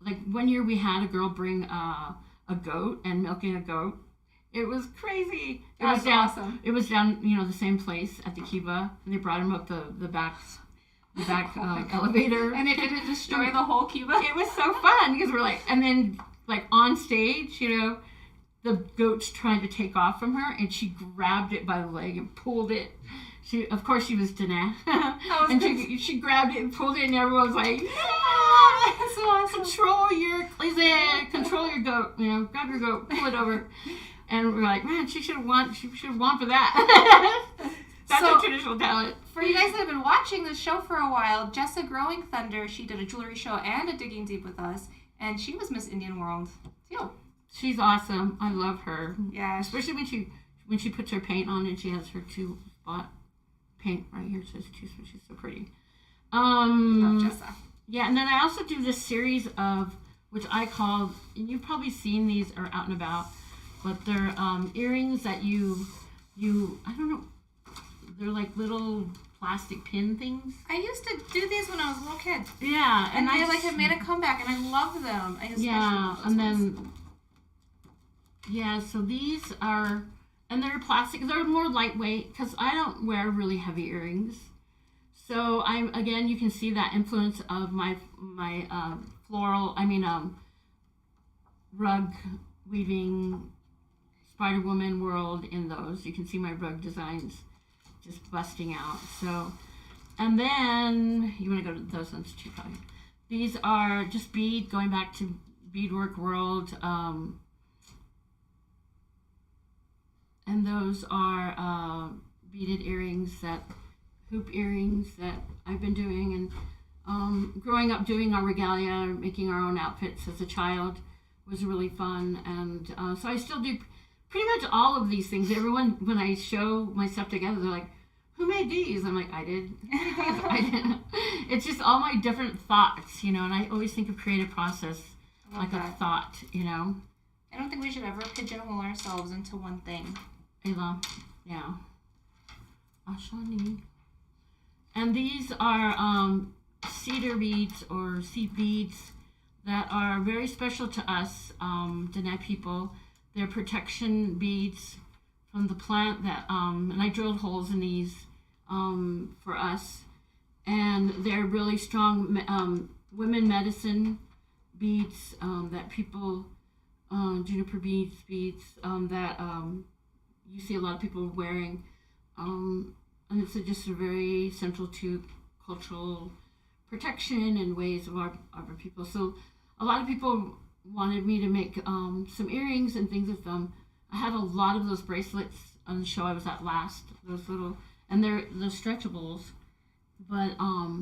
like one year we had a girl bring a goat and milking a goat. It was crazy. That's awesome. It was down, the same place at the Kewa, and they brought him up the back elevator. And it didn't destroy the whole Kewa? It was so fun, because we're like, and then like on stage, the goat's trying to take off from her, and she grabbed it by the leg and pulled it. Of course, she was Diné. And she grabbed it and pulled it, and everyone was like, "Yeah, that's so awesome. Control your goat. Grab your goat, pull it over." And we're like, man, she should have won. She should have won for that. That's a traditional talent. For you guys that have been watching the show for a while, Jessa Growing Thunder, she did a jewelry show and a Digging Deep with us, and she was Miss Indian World too. She's awesome. I love her. Yeah. Especially when she puts her paint on and she has her 2-spot paint right here. It says 2, so she's so pretty. Love Jessa. Yeah, and then I also do this series of, which I call, and you've probably seen these or out and about, but they're earrings that you I don't know, they're like little plastic pin things. I used to do these when I was a little kid. Yeah, and I have made a comeback, and I love them. So these are, and they're plastic. They're more lightweight because I don't wear really heavy earrings. So you can see that influence of my rug weaving Spider Woman world in those. You can see my rug designs just busting out. So, and then you want to go to those ones too, probably. These are just going back to beadwork world. And those are beaded earrings, hoop earrings that I've been doing. And growing up doing our regalia, making our own outfits as a child was really fun. And so I still do pretty much all of these things. Everyone, when I show my stuff together, they're like, "Who made these?" I'm like, "I did." I did. It's just all my different thoughts, and I always think of creative process like a thought, I don't think we should ever pigeonhole ourselves into one thing. Ayla, yeah. Ashani. And these are cedar beads or seed beads that are very special to us, Diné people. They're protection beads from the plant that, and I drilled holes in these for us. And they're really strong women medicine beads that people, juniper beads that you see a lot of people wearing. And it's just a very central to cultural protection and ways of our people. So a lot of people wanted me to make some earrings and things with them. I had a lot of those bracelets on the show I was at last. Those little, and they're stretchables, but I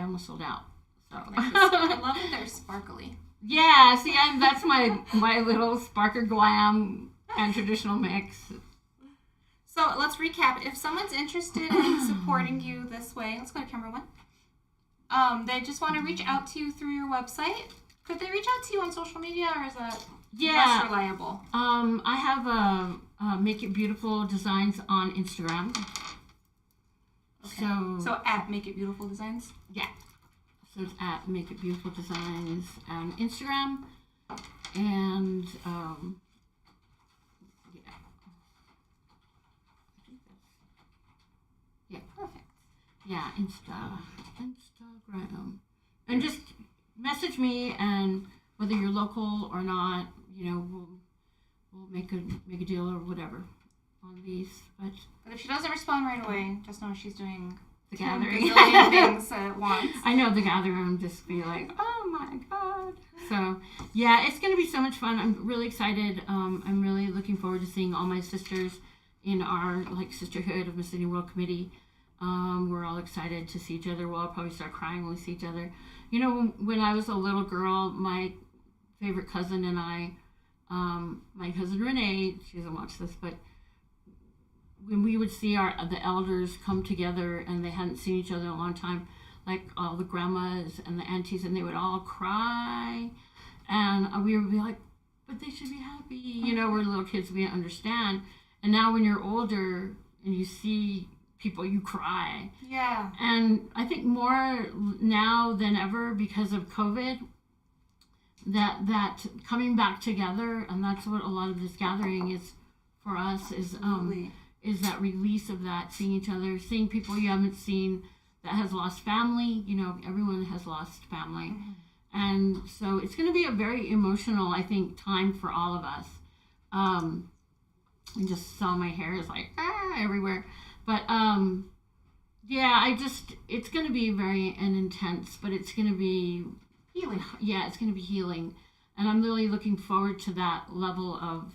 almost sold out. So I love that they're sparkly. Yeah, see, that's my little sparkle glam and traditional mix. So let's recap. If someone's interested in supporting you this way, let's go to camera 1. They just want to reach out to you through your website. Could they reach out to you on social media, or is that less reliable? I have Make It Beautiful Designs on Instagram. Okay. So at Make It Beautiful Designs? Yeah. So it's at Make It Beautiful Designs on Instagram. And yeah. Perfect. Yeah, Instagram. And just message me, and whether you're local or not, we'll make a deal or whatever on these. But if she doesn't respond right away, just know she's doing the gathering things at once. I know the gathering just be like, oh my god. So yeah, it's gonna be so much fun. I'm really excited. I'm really looking forward to seeing all my sisters in our sisterhood of Miss Indian World Committee. We're all excited to see each other. We'll all probably start crying when we see each other. When I was a little girl, my favorite cousin and I, my cousin Renee, she doesn't watch this, but when we would see the elders come together and they hadn't seen each other in a long time, like all the grandmas and the aunties, and they would all cry, and we would be like, but they should be happy. You know, we're little kids, we didn't understand. And now when you're older and you see people, you cry. Yeah. And I think more now than ever because of COVID, that coming back together, and that's what a lot of this gathering is for us, is that release of that, seeing each other, seeing people you haven't seen that has lost family. You know, everyone has lost family. Mm-hmm. And so it's going to be a very emotional, I think, time for all of us. I just saw my hair is like everywhere. But yeah, it's going to be very intense, but it's going to be healing. Yeah, it's going to be healing. And I'm really looking forward to that level of,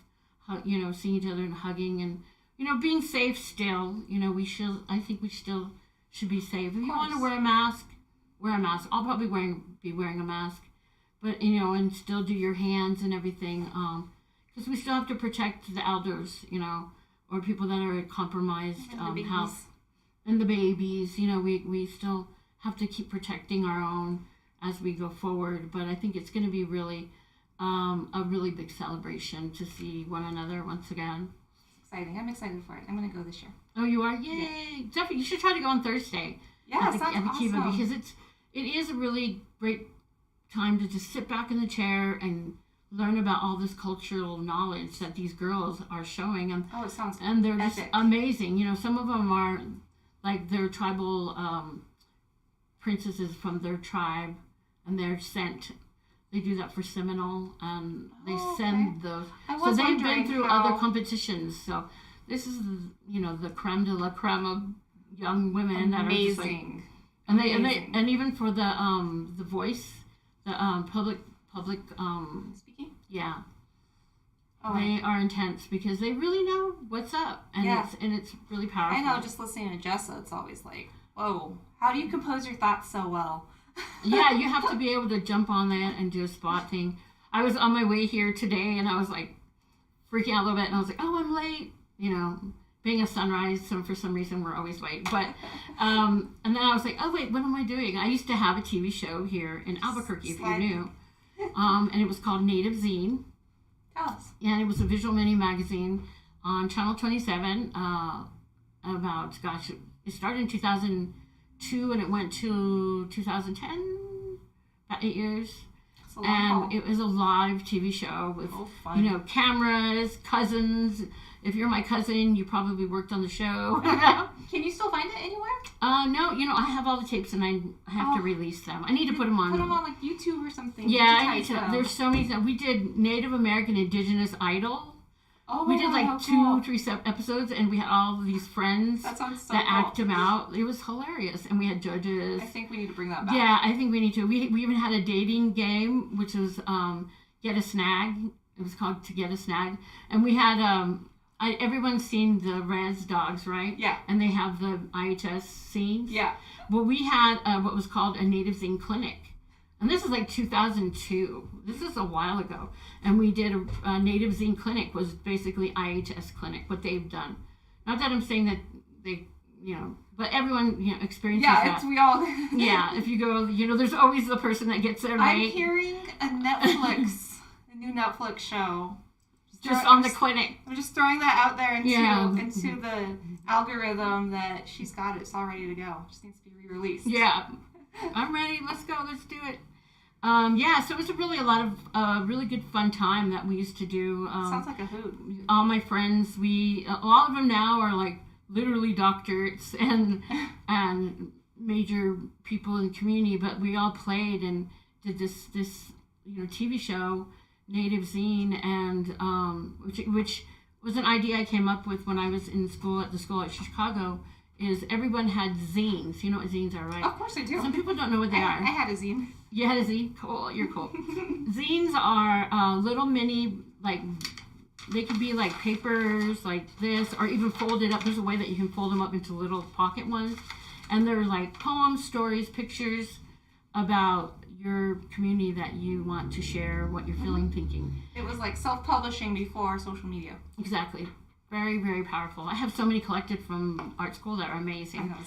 you know, seeing each other and hugging and, you know, being safe still. You know, I think we still should be safe. If you want to wear a mask, wear a mask. I'll probably be wearing a mask. But, you know, and still do your hands and everything. Because we still have to protect the elders, you know, or people that are compromised health. And the babies, you know, we still have to keep protecting our own as we go forward. But I think it's going to be really a really big celebration to see one another once again. Exciting. I'm excited for it. I'm going to go this year. Oh, you are? Yay! Yeah. Definitely. You should try to go on Thursday. Yeah, at the awesome. Kewa, because it is a really great time to just sit back in the chair and learn about all this cultural knowledge that these girls are showing. It sounds and they're epic. Just amazing. You know, some of them are like their tribal princesses from their tribe, and they're sent. They do that for Seminole, and they send those. So they've been through other competitions. So this is, you know, the creme de la creme of young women that are just like, and even for the voice, the public speaking. Yeah. They are intense because they really know what's up, and it's really powerful. I know, just listening to Jessa, it's always like, whoa, how do you compose your thoughts so well? Yeah, you have to be able to jump on that and do a spot thing. I was on my way here today, and I was like freaking out a little bit, and I was like, oh, I'm late. You know, being a sunrise, so for some reason we're always late. But and then I was like, oh wait, what am I doing? I used to have a TV show here in Albuquerque, if you knew, and it was called Native Zine. Tell us. And it was a visual mini magazine on Channel 27. It started in 2002 and it went to 2010, about 8 years. And it was a live TV show with, you know, cameras, cousins. If you're my cousin, you probably worked on the show. Can you still find it anywhere? No, you know, I have all the tapes and I have to release them. I need to put them on. Put them on like YouTube or something. Yeah, I need to. There's so many things. We did Native American Indigenous Idol. Oh, we did like cool. 2-3 episodes, and we had all of these friends that act them out. It was hilarious, and we had judges. I think we need to bring that back. Yeah, I think we need to. We even had a dating game, which was Get a Snag. It was called To Get a Snag, and we had everyone's seen the Res dogs, right? Yeah. And they have the IHS scenes. Yeah. Well, we had what was called a Native Zine clinic. And this is like 2002. This is a while ago. And we did a Native Zine clinic, was basically IHS clinic, what they've done. Not that I'm saying that they, you know, but everyone, you know, experiences that. Yeah, we all. Yeah, if you go, you know, there's always the person that gets there late. I'm hearing a new Netflix show. Just on the clinic. I'm just throwing that out there into the algorithm that she's got it. It's all ready to go. It just needs to be re-released. Yeah. I'm ready. Let's go. Let's do it. So it was a lot of really good fun time that we used to do. Sounds like a hoot. All my friends, a lot of them now are like literally doctors and major people in the community, but we all played and did this you know, TV show, Native Zine, and which was an idea I came up with when I was in school at Chicago. Is everyone had zines. You know what zines are, right? Of course I do. Some people don't know what they are. I had a zine. You had a zine? Cool. You're cool. Zines are little mini, like, they could be like papers like this, or even folded up. There's a way that you can fold them up into little pocket ones. And they're like poems, stories, pictures about your community that you want to share what you're feeling, thinking. It was like self-publishing before social media. Exactly. Very, very powerful. I have so many collected from art school that are amazing. I know,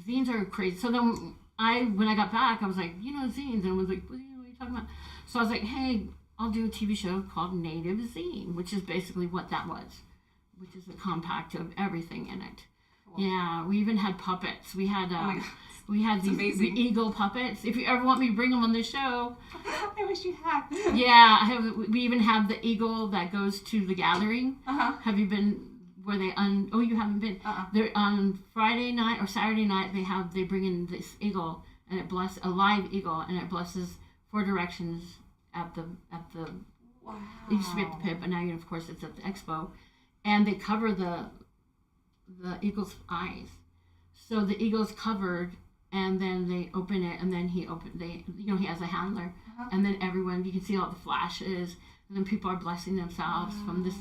zines are crazy. So then when I got back, I was like, zines, and I was like, what are you talking about? So I was like, hey, I'll do a TV show called Native Zine, which is basically what that was, which is a compact of everything in it. Cool. Yeah, we even had puppets. We had the eagle puppets. If you ever want me to bring them on the show. I wish you had. Yeah, we even have the eagle that goes to the gathering. Uh-huh. Have you been where they oh, you haven't been. They're on Friday night or Saturday night they bring in this eagle and it a live eagle and it blesses 4 directions at the wow. It used to be at the pit, but now of course it's at the expo. And they cover the eagle's eyes. So the eagle's covered and then they open it, and then he has a handler, and then everyone, you can see all the flashes, and then people are blessing themselves from this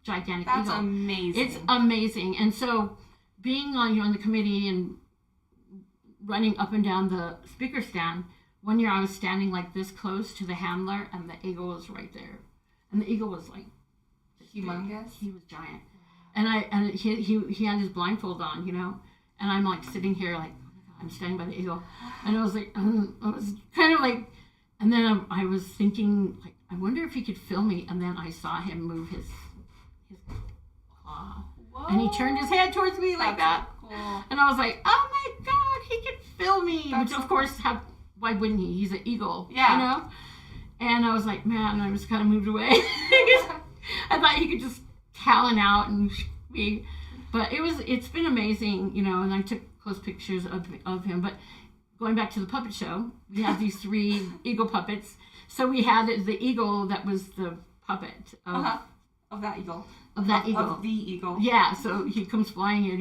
gigantic eagle. That's amazing. It's amazing. And so being on the committee and running up and down the speaker stand, one year I was standing like this close to the handler, and the eagle was right there, and the eagle was like humongous. He was giant, and he had his blindfold on, and I'm like sitting here like. I'm standing by the eagle, and I was like, I was kind of like, and then I was thinking, like, I wonder if he could film me, and then I saw him move his claw, and he turned his head towards me like that, cool. And I was like, oh my God, he could film me, which of course, why wouldn't he? He's an eagle, yeah. And I was like, man, I was kind of moved away. I thought he could just talon out and me, but it's been amazing, and I took close pictures of him. But going back to the puppet show, we had these 3 eagle puppets. So we had the eagle that was the puppet of that eagle. Of that eagle. Of the eagle. Yeah. So he comes flying in,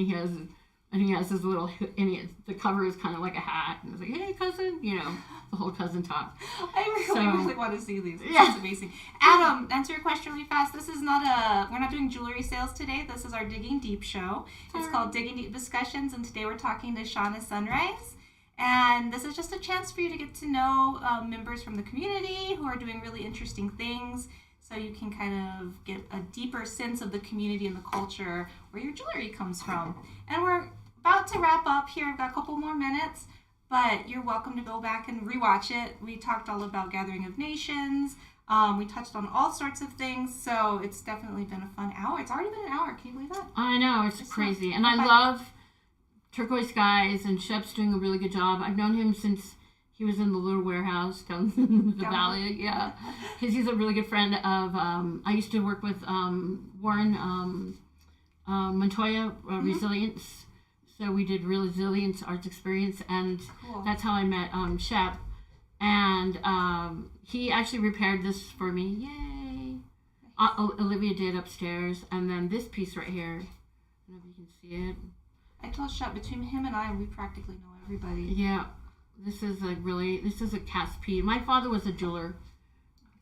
and he has his little, the cover is kind of like a hat, and it's like, hey cousin, the whole cousin talk. I really want to see these. It's amazing. Adam, answer your question really fast. This is we're not doing jewelry sales today. This is our Digging Deep show. It's called Digging Deep Discussions, and today we're talking to Shawna Sunrise. And this is just a chance for you to get to know members from the community who are doing really interesting things, so you can kind of get a deeper sense of the community and the culture where your jewelry comes from. And we're about to wrap up here. I've got a couple more minutes. But you're welcome to go back and rewatch it. We talked all about Gathering of Nations. We touched on all sorts of things. So it's definitely been a fun hour. It's already been an hour. Can you believe that? I know. It's crazy. And I love Turquoise Skies, and Shep's doing a really good job. I've known him since he was in the little warehouse down the valley. Yeah. Because he's a really good friend of, I used to work with Warren Montoya, Resilience. So we did Resilience Arts Experience, and that's how I met Shep. And he actually repaired this for me. Yay! Olivia did upstairs, and then this piece right here. I don't know if you can see it. I told Shep, between him and I, we practically know everybody. Yeah, this is a cast piece. My father was a jeweler.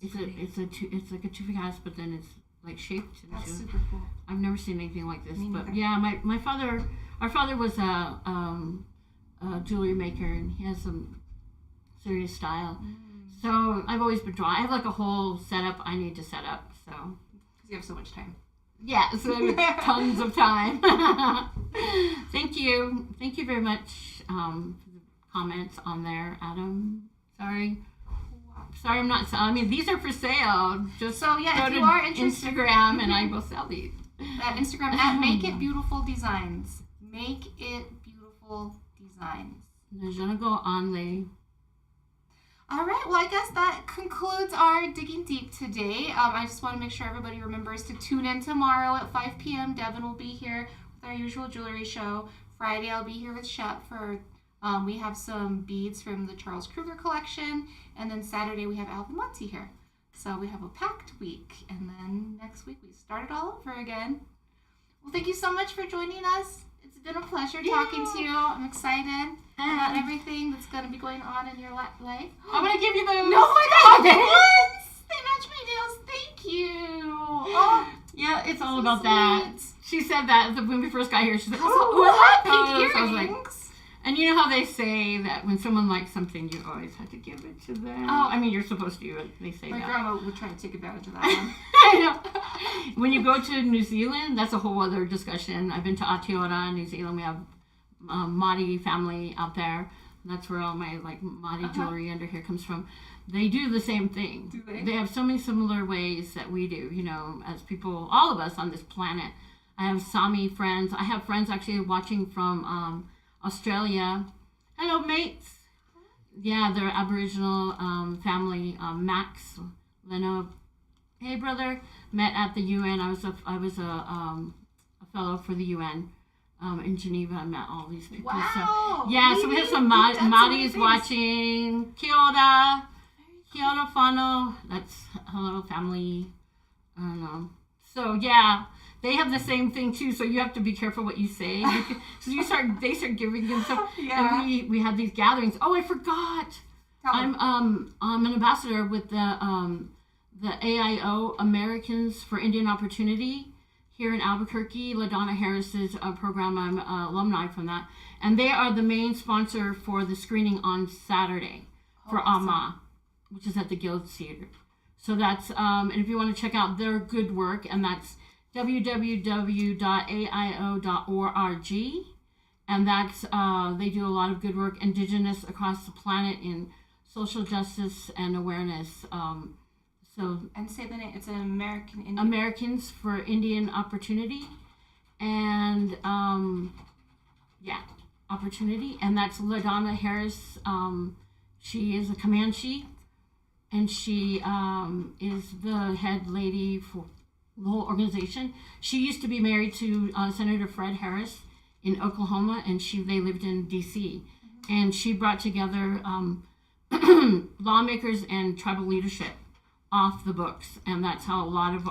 It's like a two cast, but then it's like shaped. That's super cool. I've never seen anything like this, but yeah, our father was a jewelry maker, and he has some serious style. So I've always been drawing. I have like a whole setup I need to set up. So because you have so much time. Yeah, so tons of time. Thank you very much for the comments on there, Adam. Sorry, I'm not. These are for sale. Just so yeah, if you are interested, Instagram, and I will sell these. At Instagram at Make It Beautiful Designs. Make It Beautiful Designs. Je ne go on les. All right, well, I guess that concludes our Digging Deep today. I just want to make sure everybody remembers to tune in tomorrow at 5 p.m. Devin will be here with our usual jewelry show. Friday, I'll be here with Shep for, we have some beads from the Charles Kruger collection. And then Saturday, we have Alvin Muncie here. So we have a packed week. And then next week, we start it all over again. Well, thank you so much for joining us. It's been a pleasure talking to you. I'm excited about everything that's going to be going on in your life. I'm going to give you those. No, my God. They match my nails. Thank you. Oh, yeah, it's all about that. She said that when we first got here. She's like, oh, pink earrings. And you know how they say that when someone likes something, you always have to give it to them. Oh. I mean, you're supposed to. They say My that. grandma would try to take advantage of that one. I know. When you go to New Zealand, that's a whole other discussion. I've been to Aotearoa, New Zealand. We have Māori family out there. That's where all my Māori jewelry under here comes from. They do the same thing. Do they? They have so many similar ways that we do, as people, all of us on this planet. I have Sami friends. I have friends actually watching from Australia. Hello, mates. Yeah, they're Aboriginal family. Max, Leno. Hey, brother. Met at the UN. I was a fellow for the UN. In Geneva, I met all these people. Wow! So we have some Māoris watching. Kia ora. Kia ora whānau. That's hello, family. I don't know. So, yeah, they have the same thing, too, so you have to be careful what you say. They start giving them stuff. Yeah. And we have these gatherings. Oh, I forgot. I'm an ambassador with the AIO, Americans for Indian Opportunity. Here in Albuquerque, LaDonna Harris's program, I'm alumni from that. And they are the main sponsor for the screening on Saturday for Ama, which is at the Guild Theater. So that's, and if you want to check out their good work, and that's www.aio.org. And that's, they do a lot of good work, Indigenous across the planet in social justice and awareness. And say the name. It's an American Indian. Americans for Indian Opportunity, and Opportunity, and that's LaDonna Harris. She is a Comanche, and she is the head lady for the whole organization. She used to be married to Senator Fred Harris in Oklahoma, and they lived in D.C. And she brought together lawmakers and tribal leadership off the books, and that's how a lot of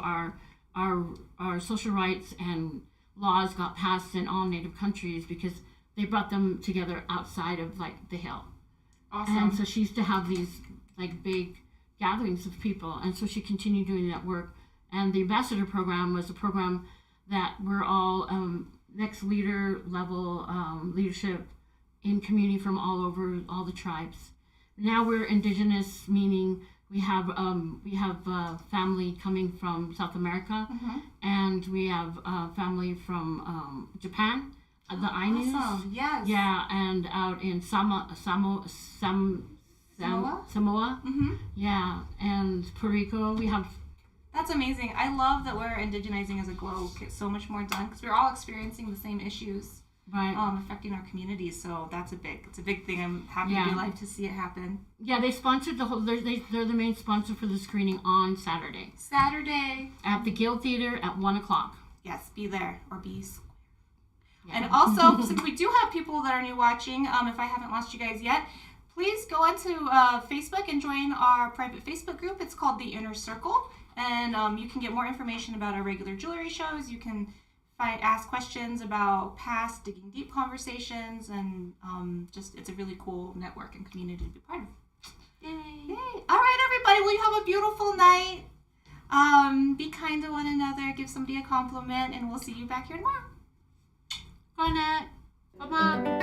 our social rights and laws got passed in all Native countries, because they brought them together outside of the Hill. Awesome. And so she used to have these big gatherings of people, and so she continued doing that work. And the ambassador program was a program that we're all next leader level leadership in community from all over all the tribes. Now we're Indigenous, meaning we have family coming from South America, and we have family from Japan, the Ainus. Awesome. Yes. Yeah, and out in Samoa. Yeah, and Puerto Rico. We have. That's amazing. I love that we're indigenizing as a globe. Get so much more done because we're all experiencing the same issues. Right. Affecting our communities, so it's a big thing. I'm happy to be alive to see it happen. Yeah, they sponsored the whole. They're the main sponsor for the screening on Saturday. At the Guild Theater at 1:00. Yes, be there or be square. Yeah. And also, since we do have people that are new watching, if I haven't lost you guys yet, please go onto Facebook and join our private Facebook group. It's called The Inner Circle, and you can get more information about our regular jewelry shows. You can ask questions about past Digging Deep conversations, and it's a really cool network and community to be part of. Yay! All right, everybody, well, you have a beautiful night. Be kind to one another, give somebody a compliment, and we'll see you back here tomorrow. Bye, Nat. Bye-bye.